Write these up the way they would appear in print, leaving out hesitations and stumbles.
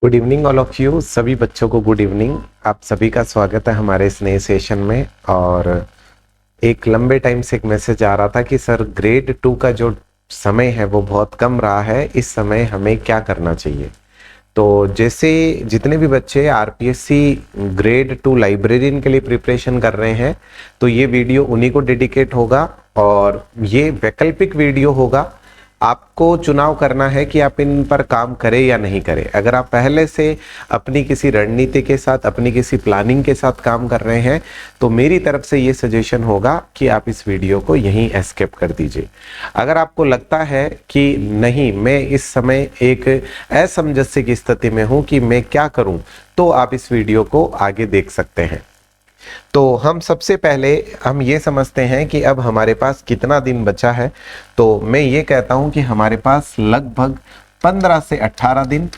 Good evening all of you. सभी बच्चों को गुड इवनिंग। आप सभी का स्वागत है हमारे इस नए सेशन में। और एक लंबे टाइम से एक मैसेज आ रहा था कि सर ग्रेड 2 का जो समय है वो बहुत कम रहा है, इस समय हमें क्या करना चाहिए। तो जैसे जितने भी बच्चे आरपीएससी ग्रेड 2 लाइब्रेरियन के लिए प्रिपरेशन कर रहे हैं, तो ये वीडियो उन्हीं को डेडिकेट होगा और ये वैकल्पिक वीडियो होगा। आपको चुनाव करना है कि आप इन पर काम करें या नहीं करें। अगर आप पहले से अपनी किसी रणनीति के साथ, अपनी किसी प्लानिंग के साथ काम कर रहे हैं, तो मेरी तरफ से ये सजेशन होगा कि आप इस वीडियो को यहीं एस्केप कर दीजिए। अगर आपको लगता है कि नहीं, मैं इस समय एक असमंजस्य की स्थिति में हूं कि मैं क्या करूं, तो आप इस वीडियो को आगे देख सकते हैं। तो हम सबसे पहले हम ये समझते हैं कि अब हमारे पास कितना दिन बचा है। तो मैं ये कहता हूं कि हमारे पास लगभग 15 से 18 दिन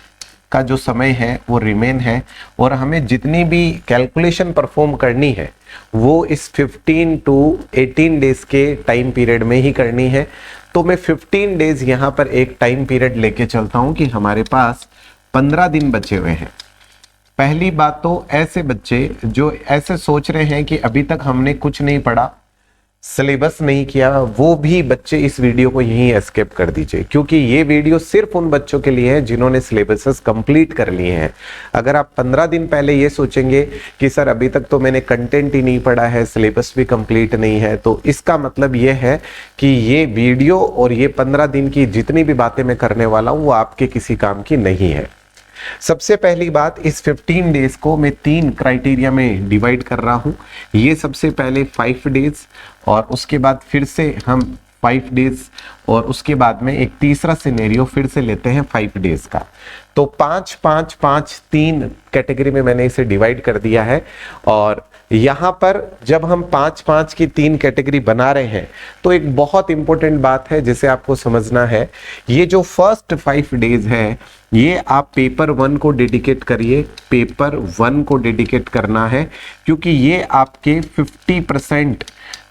का जो समय है वो रिमेन है, और हमें जितनी भी कैलकुलेशन परफॉर्म करनी है वो इस 15 टू 18 डेज के टाइम पीरियड में ही करनी है। तो मैं 15 डेज यहाँ पर एक टाइम पीरियड लेके चलता हूँ कि हमारे पास 15 दिन बचे हुए हैं। पहली बात तो ऐसे बच्चे जो ऐसे सोच रहे हैं कि अभी तक हमने कुछ नहीं पढ़ा, सिलेबस नहीं किया, वो भी बच्चे इस वीडियो को यहीं एस्केप कर दीजिए, क्योंकि ये वीडियो सिर्फ उन बच्चों के लिए है जिन्होंने सिलेबसेस कंप्लीट कर लिए हैं। अगर आप 15 दिन पहले ये सोचेंगे कि सर अभी तक तो मैंने कंटेंट ही नहीं पढ़ा है, सिलेबस भी कंप्लीट नहीं है, तो इसका मतलब ये है कि ये वीडियो और ये 15 दिन की जितनी भी बातें मैं करने वाला हूँ वो आपके किसी काम की नहीं है। सबसे पहली बात, इस 15 डेज को मैं 3 क्राइटेरिया में डिवाइड कर रहा हूं। ये सबसे पहले 5 डेज, और उसके बाद फिर से हम 5 डेज, और उसके बाद में एक तीसरा सिनेरियो फिर से लेते हैं 5 डेज का। तो 5 5 5 3 कैटेगरी में मैंने इसे डिवाइड कर दिया है। और यहाँ पर जब हम 5 5 की 3 कैटेगरी बना रहे हैं, तो एक बहुत इंपॉर्टेंट बात है जिसे आपको समझना है। ये जो फर्स्ट 5 डेज है, ये आप पेपर 1 को डेडिकेट करिए। पेपर 1 को डेडिकेट करना है, क्योंकि ये आपके 50%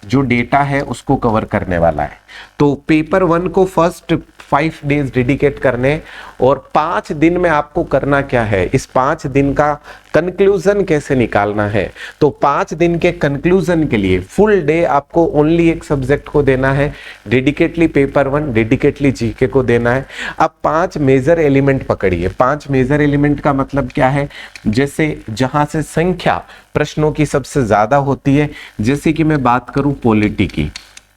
जो डेटा है उसको कवर करने वाला है। तो पेपर 1 को फर्स्ट 5 डेज डेडिकेट करने, और 5 दिन में आपको करना क्या है, इस 5 दिन का कंक्लूजन कैसे निकालना है। तो 5 दिन के कंक्लूजन के लिए फुल डे आपको ओनली एक सब्जेक्ट को देना है, डेडिकेटली पेपर 1, डेडिकेटली जीके को देना है। अब 5 मेजर एलिमेंट पकड़िए। 5 मेजर एलिमेंट का मतलब क्या है, जैसे जहां से संख्या प्रश्नों की सबसे ज्यादा होती है, जैसे कि मैं बात करूं पॉलिटी की,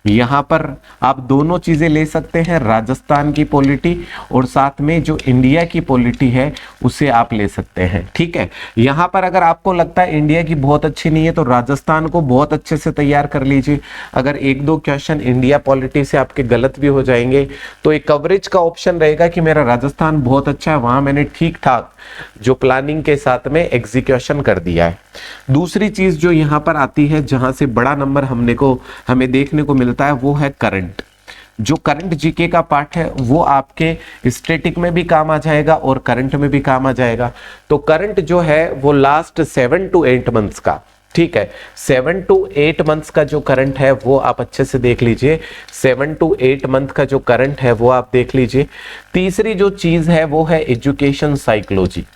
यहाँ पर आप दोनों चीजें ले सकते हैं, राजस्थान की पॉलिटी और साथ में जो इंडिया की पॉलिटी है उसे आप ले सकते हैं। ठीक है, यहाँ पर अगर आपको लगता है इंडिया की बहुत अच्छी नहीं है, तो राजस्थान को बहुत अच्छे से तैयार कर लीजिए। अगर 1-2 क्वेश्चन इंडिया पॉलिटी से आपके गलत भी हो जाएंगे, तो एक कवरेज का ऑप्शन रहेगा कि मेरा राजस्थान बहुत अच्छा है, वहां मैंने ठीक ठाक जो प्लानिंग के साथ में एग्जीक्यूशन कर दिया है। दूसरी चीज जो यहाँ पर आती है, जहां से बड़ा नंबर हमें देखने को मिलता है, वो है करंट। जो करंट जीके का पार्ट है वो आपके स्टैटिक में भी काम आ जाएगा और करंट में भी काम आ जाएगा। तो करंट जो है वो लास्ट 7 to 8 मंथ्स का, ठीक है, 7 to 8 मंथ्स का जो करंट है वो आप अच्छे से देख लीजिए। 7 to 8 मंथ का जो करंट है वो आप देख लीजिए। तीसरी जो चीज है वो है एजुकेशन साइकोलॉजी।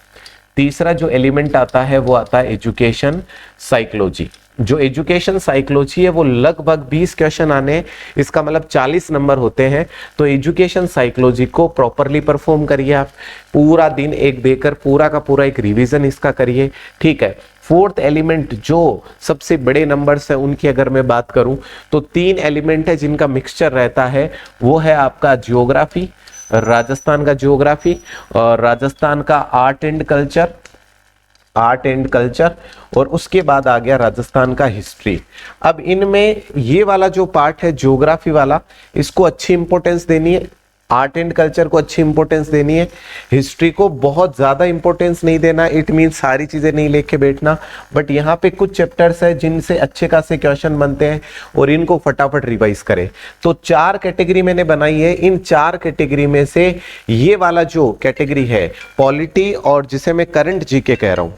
तीसरा जो एलिमेंट आता है वो आता है एजुकेशन साइकोलॉजी। जो एजुकेशन साइकोलॉजी है वो लगभग 20 क्वेश्चन आने, इसका मतलब 40 नंबर होते हैं। तो एजुकेशन साइकोलॉजी को प्रॉपरली परफॉर्म करिए। आप पूरा दिन एक देकर पूरा का पूरा एक रिवीजन इसका करिए। ठीक है, फोर्थ एलिमेंट जो सबसे बड़े नंबर्स है उनकी अगर मैं बात करूं, तो 3 एलिमेंट है जिनका मिक्सचर रहता है, वो है आपका जियोग्राफी, राजस्थान का जियोग्राफी, और राजस्थान का आर्ट एंड कल्चर, और उसके बाद आ गया राजस्थान का हिस्ट्री। अब इनमें ये वाला जो पार्ट है ज्योग्राफी वाला, इसको अच्छी इंपॉर्टेंस देनी है, आर्ट एंड कल्चर को अच्छी इंपॉर्टेंस देनी है, हिस्ट्री को बहुत ज्यादा इंपॉर्टेंस नहीं देना। इट मीन सारी चीजें नहीं लेके बैठना, बट यहाँ पे कुछ चैप्टर्स है जिनसे अच्छे खासे क्वेश्चन बनते हैं और इनको फटाफट रिवाइज करें। तो 4 कैटेगरी मैंने बनाई है। इन 4 कैटेगरी में से ये वाला जो कैटेगरी है पॉलिटी, और जिसे मैं करंट जीके कह रहा हूँ,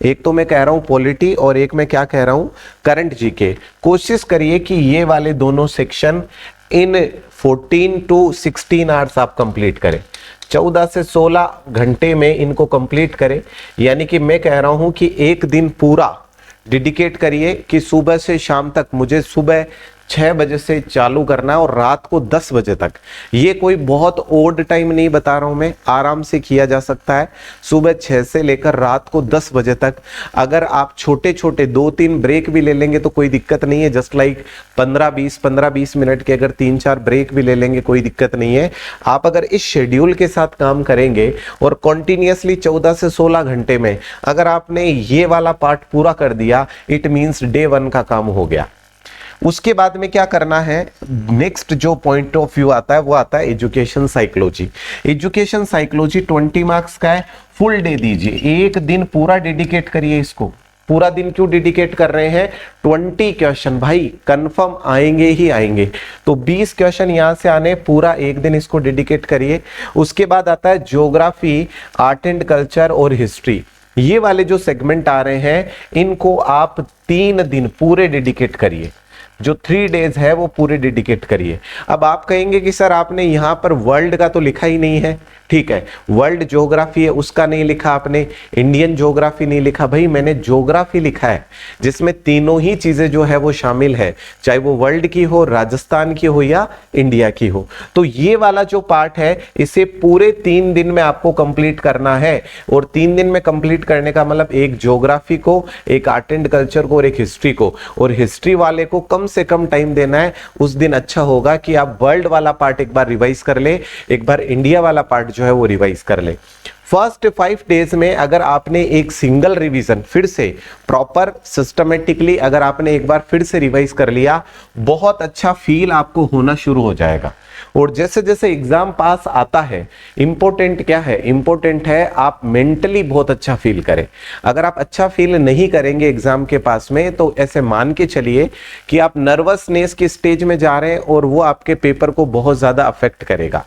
एक तो मैं कह रहा हूं पॉलिटी और एक मैं क्या कह रहा हूं, करंट जीके। कोशिश करिए कि ये वाले दोनों सेक्शन इन 14 to 16 आवर्स आप कंप्लीट करें। 14 से 16 घंटे में इनको कंप्लीट करें। यानी कि मैं कह रहा हूं कि एक दिन पूरा डेडिकेट करिए कि सुबह से शाम तक मुझे सुबह 6 बजे से चालू करना है और रात को 10 बजे तक। ये कोई बहुत ओड टाइम नहीं बता रहा हूं मैं, आराम से किया जा सकता है सुबह 6 से लेकर रात को 10 बजे तक। अगर आप छोटे छोटे 2-3 ब्रेक भी ले लेंगे तो कोई दिक्कत नहीं है, जस्ट लाइक 15-20 मिनट के अगर 3-4 ब्रेक भी ले लेंगे कोई दिक्कत नहीं है। आप अगर इस शेड्यूल के साथ काम करेंगे और कॉन्टिन्यूसली 14 से 16 घंटे में अगर आपने ये वाला पार्ट पूरा कर दिया, इट मीन्स डे 1 का काम हो गया। उसके बाद में क्या करना है, नेक्स्ट जो पॉइंट ऑफ व्यू आता है वो आता है education psychology. Education psychology 20 marks का है, फुल डे दीजिए, एक दिन पूरा डेडिकेट करिए इसको। पूरा दिन क्यों डेडिकेट कर रहे हैं, 20 क्वेश्चन भाई कंफर्म आएंगे ही आएंगे, तो 20 क्वेश्चन यहां से आने, पूरा एक दिन इसको डेडिकेट करिए। उसके बाद आता है ज्योग्राफी, आर्ट एंड कल्चर और हिस्ट्री। ये वाले जो सेगमेंट आ रहे हैं इनको आप 3 दिन पूरे डेडिकेट करिए, जो 3 डेज है वो पूरे डेडिकेट करिए। अब आप कहेंगे कि सर आपने यहां पर वर्ल्ड का तो लिखा ही नहीं है, ठीक है, वर्ल्ड ज्योग्राफी है उसका नहीं लिखा आपने, इंडियन ज्योग्राफी नहीं लिखा। भाई मैंने ज्योग्राफी लिखा है जिसमें तीनों ही चीजें जो है वो शामिल है, चाहे वो वर्ल्ड की हो, राजस्थान की हो या इंडिया की हो। तो ये वाला जो पार्ट है इसे पूरे 3 दिन में आपको कंप्लीट करना है। और 3 दिन में कंप्लीट करने का मतलब एक ज्योग्राफी को, एक आर्ट एंड कल्चर को और एक हिस्ट्री को। और हिस्ट्री वाले को कम से कम टाइम देना है। उस दिन अच्छा होगा कि आप वर्ल्ड वाला पार्ट एक बार रिवाइज कर ले, एक बार इंडिया वाला पार्ट जो है वो रिवाइज कर ले। फर्स्ट 5 डेज में अगर आपने एक सिंगल रिवीजन फिर से प्रॉपर सिस्टमेटिकली अगर आपने एक बार फिर से रिवाइज कर लिया, बहुत अच्छा फील आपको होना शुरू हो जाएगा। और जैसे जैसे एग्जाम पास आता है, इंपॉर्टेंट क्या है, इंपॉर्टेंट है आप मेंटली बहुत अच्छा फील करें। अगर आप अच्छा फील नहीं करेंगे एग्जाम के पास में तो ऐसे मान के चलिए कि आप नर्वसनेस की स्टेज में जा रहे हैं और वो आपके पेपर को बहुत ज्यादा अफेक्ट करेगा।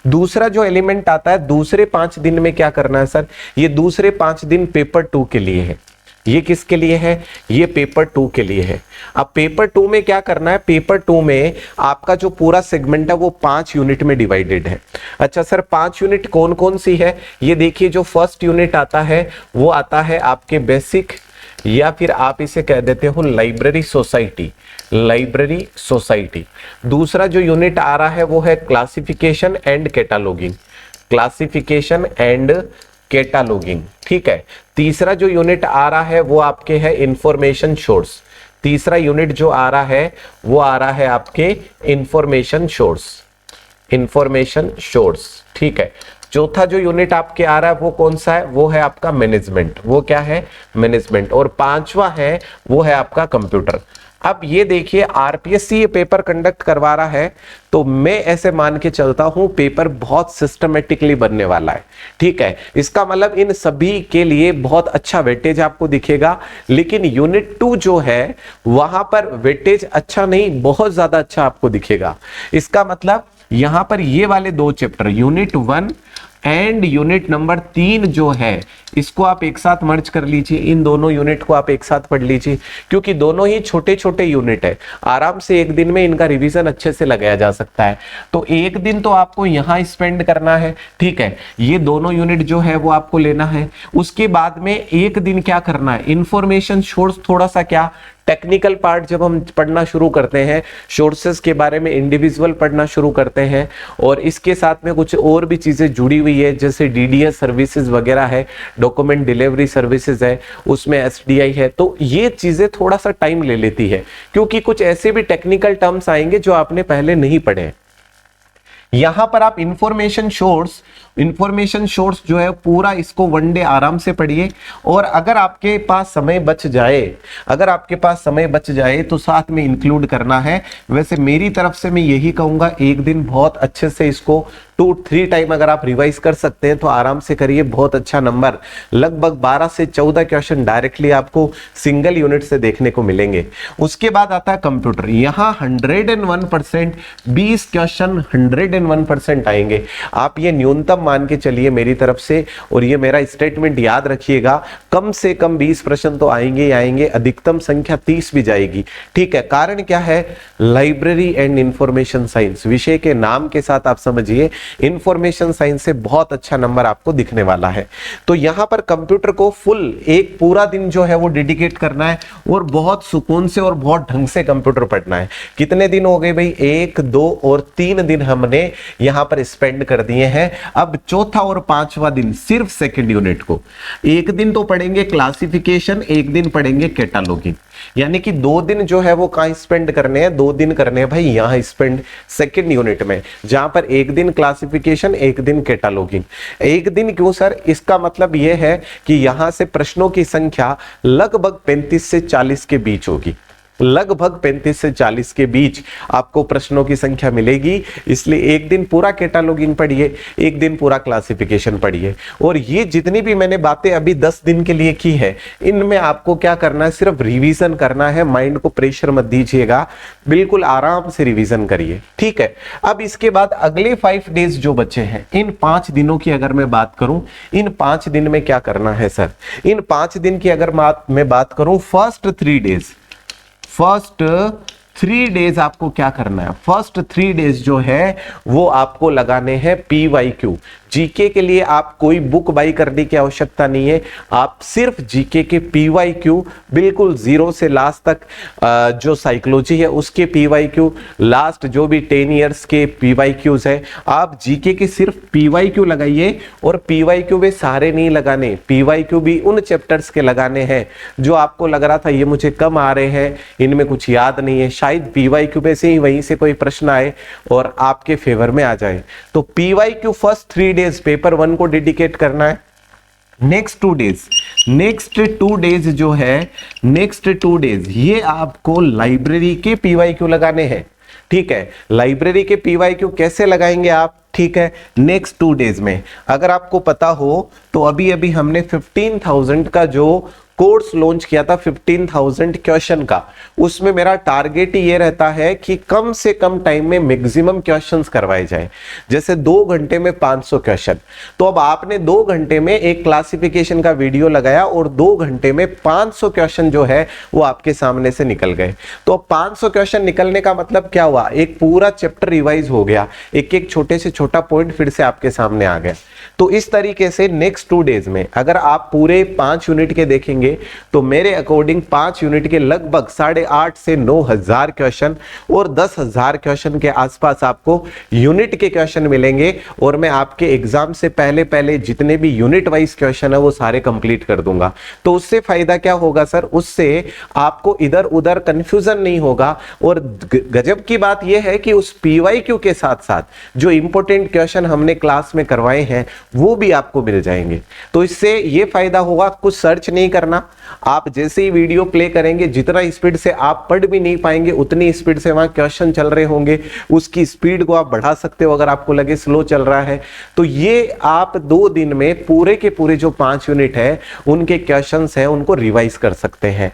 दूसरा जो एलिमेंट आता है, दूसरे 5 दिन में क्या करना है सर, ये दूसरे 5 दिन पेपर 2 के लिए है। ये किसके लिए है, ये पेपर 2 के लिए है। अब पेपर 2 में क्या करना है, पेपर 2 में आपका जो पूरा सेगमेंट है वो 5 यूनिट में डिवाइडेड है। अच्छा सर 5 यूनिट कौन कौन सी है, ये देखिए जो फर्स्ट यूनिट आता है वो आता है आपके बेसिक, या फिर आप इसे कह देते हो लाइब्रेरी सोसाइटी, लाइब्रेरी सोसाइटी। दूसरा जो यूनिट आ रहा है वो है क्लासिफिकेशन एंड कैटालॉगिंग, क्लासिफिकेशन एंड कैटालॉगिंग, ठीक है। तीसरा जो यूनिट आ रहा है वो आपके है इंफॉर्मेशन सोर्स, तीसरा यूनिट जो आ रहा है वो आ रहा है आपके इंफॉर्मेशन सोर्स, इंफॉर्मेशन सोर्स, ठीक है। चौथा जो यूनिट आपके आ रहा है वो कौन सा है, वो है आपका मैनेजमेंट, वो क्या है मैनेजमेंट। और 5वां है वो है आपका कंप्यूटर। अब ये देखिए आरपीएससी ये पेपर कंडक्ट करवा रहा है, तो मैं ऐसे मान के चलता हूं पेपर बहुत सिस्टमेटिकली बनने वाला है, ठीक है। इसका मतलब इन सभी के लिए बहुत अच्छा वेटेज आपको दिखेगा। लेकिन यूनिट 2 जो है वहां पर वेटेज अच्छा नहीं, बहुत ज्यादा अच्छा आपको दिखेगा। इसका मतलब यहां पर ये वाले 2 chapter unit 1 and unit number 3 जो है इसको आप एक साथ मर्ज कर लीजिए, इन दोनों यूनिट को आप एक साथ पढ़ लीजिए, क्योंकि दोनों ही छोटे छोटे यूनिट है, आराम से एक दिन में इनका रिवीजन अच्छे से लगाया जा सकता है। तो एक दिन तो आपको यहां स्पेंड करना है, ठीक है, ये दोनों यूनिट जो है वो आपको लेना है। उसके बाद में एक दिन क्या करना है, इंफॉर्मेशन सोर्स, थोड़ा सा क्या टेक्निकल पार्ट जब हम पढ़ना शुरू करते हैं, सोर्सेस के बारे में इंडिविजुअल पढ़ना शुरू करते हैं, और इसके साथ में कुछ और भी चीजें जुड़ी हुई है जैसे डीडीएस सर्विसेज वगैरह है, डॉक्यूमेंट डिलीवरी सर्विसेज है, उसमें एसडीआई है। तो ये चीजें थोड़ा सा टाइम ले लेती है, क्योंकि कुछ ऐसे भी टेक्निकल टर्म्स आएंगे जो आपने पहले नहीं पढ़े। यहां पर आप इंफॉर्मेशन सोर्स जो है पूरा इसको 1 डे आराम से पढ़िए। और अगर आपके पास समय बच जाए, अगर आपके पास समय बच जाए तो साथ में इंक्लूड करना है। वैसे मेरी तरफ से मैं यही कहूंगा, एक दिन बहुत अच्छे से इसको 2-3 टाइम अगर आप रिवाइज कर सकते हैं तो आराम से करिए, बहुत अच्छा नंबर, लगभग 12 से 14 क्वेश्चन डायरेक्टली आपको सिंगल यूनिट से देखने को मिलेंगे। उसके बाद आता है कंप्यूटर, यहां 101% 20 क्वेश्चन 101% आएंगे। आप ये न्यूनतम मान के चलिए मेरी तरफ से, और ये मेरा स्टेटमेंट याद रखिएगा, कम से कम 20 प्रश्न तो आएंगे ही आएंगे, अधिकतम संख्या 30 भी जाएगी। ठीक है, कारण क्या है, लाइब्रेरी एंड इंफॉर्मेशन साइंस विषय के नाम के साथ आप समझिए इंफॉर्मेशन साइंस से बहुत अच्छा नंबर आपको दिखने वाला है। तो यहां पर कंप्यूटर को फुल एक पूरा दिन जो है वो डेडिकेट करना है, और बहुत सुकून से और बहुत ढंग से कंप्यूटर पढ़ना है। कितने दिन हो गए भाई, 1, 2 और 3 दिन हमने यहां पर स्पेंड कर दिए हैं। अब चौथा और पांचवा दिन सिर्फ सेकंड यूनिट को, एक दिन तो पढ़ेंगे क्लासिफिकेशन, एक दिन पढ़ेंगे कैटालॉगिंग, यानी कि 2 दिन जो है वो कहां स्पेंड करने हैं, 2 दिन करने हैं भाई यहां स्पेंड सेकंड यूनिट में, जहां पर एक दिन क्लासिफिकेशन, एक दिन कैटालॉगिंग। एक दिन क्यों सर, इसका मतलब यह है कि यहां से प्रश्नों की संख्या लगभग 35 से 40 के बीच होगी, लगभग 35 से 40 के बीच आपको प्रश्नों की संख्या मिलेगी। इसलिए एक दिन पूरा कैटालॉगिंग पढ़िए, एक दिन पूरा क्लासिफिकेशन पढ़िए। और ये जितनी भी मैंने बातें अभी 10 दिन के लिए की है, इनमें आपको क्या करना है, सिर्फ रिवीजन करना है, माइंड को प्रेशर मत दीजिएगा, बिल्कुल आराम से रिवीजन करिए। ठीक है, अब इसके बाद अगले 5 डेज जो बचे हैं, इन 5 दिनों की अगर मैं बात करूं, इन 5 दिन में क्या करना है सर, इन 5 दिन की अगर मैं बात करूं, फर्स्ट 3 डेज आपको क्या करना है, फर्स्ट 3 डेज जो है वो आपको लगाने हैं PYQ। जीके के लिए आप कोई बुक बाई करने की आवश्यकता नहीं है, आप सिर्फ जीके के PYQ बिल्कुल 0 से लास्ट तक जो साइकोलॉजी है उसके PYQ, लास्ट जो भी 10 इयर्स के PYQs है, आप जीके के सिर्फ PYQ लगाइए। और PYQ वे सारे नहीं लगाने, PYQ भी उन चैप्टर्स के लगाने हैं जो आपको लग रहा था ये मुझे कम आ रहे हैं, इनमें कुछ याद नहीं है, शायद PYQ में से ही वहीं से कोई प्रश्न आए और आपके फेवर में आ जाए। तो PYQ फर्स्ट 3 डेज पेपर 1 को डेडिकेट करना है। नेक्स्ट 2 डेज जो है, नेक्स्ट 2 डेज ये आपको लाइब्रेरी के PYQ लगाने हैं। ठीक है, लाइब्रेरी के PYQ कैसे लगाएंगे आप, ठीक है, नेक्स्ट 2 डेज में अगर आपको पता हो तो अभी अभी हमने 15,000 का जो कोर्स लॉन्च किया था, 15,000 क्वेश्चन का, उसमें मेरा टारगेट ये रहता है कि कम से कम टाइम में मैक्सिमम क्वेश्चंस करवाए जाए। जैसे 2 घंटे में 500 क्वेश्चन, तो अब आपने 2 घंटे में एक क्लासिफिकेशन का वीडियो लगाया और 2 घंटे में 500 क्वेश्चन जो है वो आपके सामने से निकल गए। तो अब 500 क्वेश्चन निकलने का मतलब क्या हुआ, एक पूरा चैप्टर रिवाइज हो गया, एक एक छोटे से छोटा पॉइंट फिर से आपके सामने आ गया। तो इस तरीके से नेक्स्ट 2 डेज में अगर आप पूरे 5 यूनिट के देखेंगे तो मेरे अकॉर्डिंग 5 यूनिट के लगभग 8,500 से 9,000 क्वेश्चन और 10,000 क्वेश्चन के आसपास आपको यूनिट के क्वेश्चन मिलेंगे। और मैं आपके एग्जाम से पहले पहले जितने भी यूनिट वाइज क्वेश्चन है वो सारे कंप्लीट कर दूंगा। तो उससे फायदा क्या होगा सर, उससे आपको इधर उधर कंफ्यूजन नहीं होगा। और गजब की बात यह है कि उस PYQ के साथ साथ जो इंपॉर्टेंट क्वेश्चन हमने क्लास में करवाए हैं वो भी आपको मिल जाएंगे। तो इससे ये फायदा होगा, कुछ सर्च नहीं करना, आप जैसे ही वीडियो प्ले करेंगे जितना स्पीड से आप पढ़ भी नहीं पाएंगे उतनी स्पीड से वहां क्वेश्चन चल रहे होंगे, उसकी स्पीड को आप बढ़ा सकते हो अगर आपको लगे स्लो चल रहा है। तो ये आप 2 दिन में पूरे के पूरे जो 5 यूनिट है उनके क्वेश्चंस हैं उनको रिवाइज कर सकते हैं।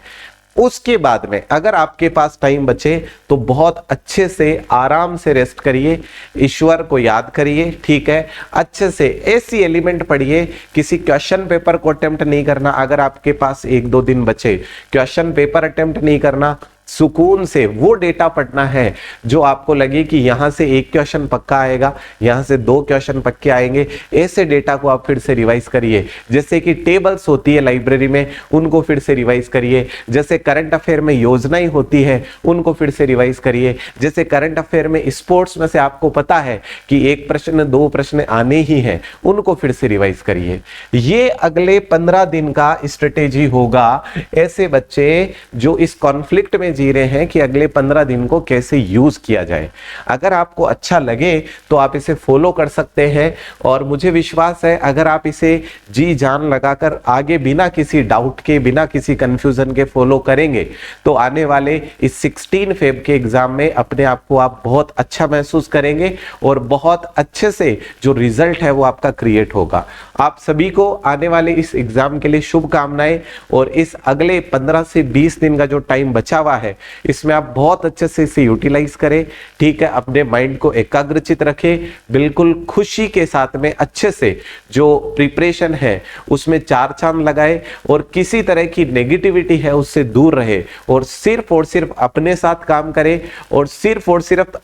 उसके बाद में अगर आपके पास टाइम बचे तो बहुत अच्छे से आराम से रेस्ट करिए, ईश्वर को याद करिए, ठीक है, अच्छे से ऐसी एलिमेंट पढ़िए, किसी क्वेश्चन पेपर को अटेम्प्ट नहीं करना। अगर आपके पास 1-2 दिन बचे, क्वेश्चन पेपर अटेम्प्ट नहीं करना, सुकून से वो डेटा पढ़ना है जो आपको लगे कि यहां से 1 क्वेश्चन पक्का आएगा, यहां से 2 क्वेश्चन पक्के आएंगे, ऐसे डेटा को आप फिर से रिवाइज करिए। जैसे कि टेबल्स होती है लाइब्रेरी में, उनको फिर से रिवाइज करिए। जैसे करंट अफेयर में योजनाएं होती है, उनको फिर से रिवाइज करिए। जैसे करंट अफेयर में स्पोर्ट्स में से आपको पता है कि 1 प्रश्न 2 प्रश्न आने ही हैं, उनको फिर से रिवाइज करिए। ये अगले 15 दिन का स्ट्रेटेजी होगा ऐसे बच्चे जो इस कॉन्फ्लिक्ट में जी रहे हैं कि अगले 15 दिन को कैसे यूज किया जाए। अगर आपको अच्छा लगे तो आप इसे फॉलो कर सकते हैं और मुझे विश्वास है अगर आप इसे जी जान लगाकर आगे बिना किसी डाउट के, बिना किसी कंफ्यूजन के फॉलो करेंगे तो आने वाले इस 16 फेब के एग्जाम में अपने आप को आप बहुत अच्छा महसूस करेंगे और बहुत अच्छे से जो रिजल्ट है वो आपका क्रिएट होगा। आप सभी को आने वाले इस एग्जाम के लिए शुभकामनाएं और इस अगले 15 से 20 दिन का जो टाइम बचा हुआ है है, इसमें आप बहुत अच्छे से इसे यूटिलाइज करें। ठीक है, अपने माइंड को एकाग्रचित रखें, बिल्कुल खुशी के साथ में अच्छे से जो प्रिपरेशन है उसमें चार चांद लगाए और किसी तरह की नेगेटिविटी है उससे दूर रहे और सिर्फ अपने साथ काम करे और सिर्फ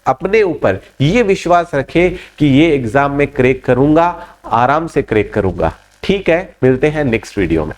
अपने ऊपर ये विश्वास रखे कि ये एग्जाम में क्रैक करूंगा, आराम से क्रैक करूंगा। ठीक है, मिलते हैं नेक्स्ट वीडियो में।